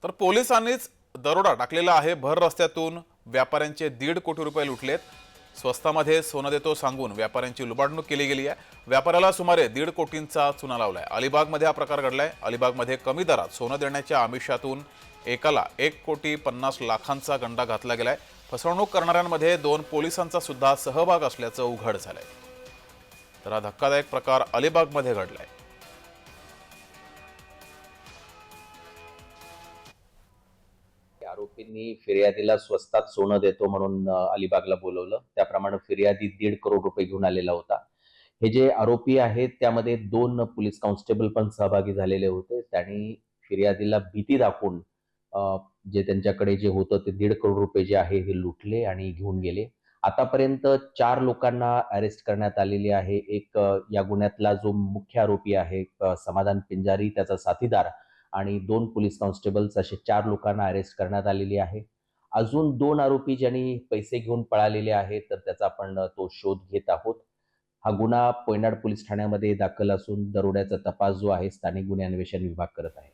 तर पोलिसांनीच दरोडा टाकलेला आहे। भर रस्त्यातून व्यापाऱ्यांचे 1.5 कोटी रुपये लुटलेत। स्वस्तामध्ये सोनं देतो सांगून व्यापाऱ्यांची लुबाडणूक केली गेली आहे। व्यापाऱ्याला सुमारे 1.5 कोटींचा चुना लावलाय। अलिबागमध्ये हा प्रकार घडलाय। अलिबागमध्ये कमी दरात सोनं देण्याच्या आमिषातून एकाला 1,50,00,000चा गंडा घातला गेलाय। फसवणूक करणाऱ्यांमध्ये 2 पोलिसांचा सुद्धा सहभाग असल्याचं उघड झालंय। तर हा धक्कादायक प्रकार अलिबागमध्ये घडलाय। आरोपींनी फिर्यादीला स्वस्तात सोनं देतो म्हणून अलिबागला बोलवलं। त्याप्रमाणे फिर्यादी 1.5 करोड रुपये घेऊन आलेला होता। हे जे आरोपी आहेत त्यामध्ये 2 पोलीस कॉन्स्टेबल पण सहभागी झालेले होते। त्यांनी फिर्यादीला भीती दाखवून जे त्यांच्याकडे जे होतं ते 1.5 करोड रुपये जे आहे हे लुटले आणि घेऊन गेले। आतापर्यंत 4 लोकांना अरेस्ट करण्यात आलेली आहे। एक या गुन्ह्यातला जो मुख्य आरोपी आहे समाधान पिंजारी, त्याचा साथीदार आणि 2 पोलीस कॉन्स्टेबल्स असे 4 लोकांना अरेस्ट करण्यात आलेली आहे। अजून 2 आरोपी ज्यांनी पैसे घेऊन पळालेले आहेत, तर त्याचा आपण तो शोध घेत आहोत। हा गुन्हा कोयनाड पोलीस ठाण्यामध्ये दाखल असून दरोड्याचा तपास जो आहे स्थानिक गुन्हे अन्वेषण विभाग करत आहे।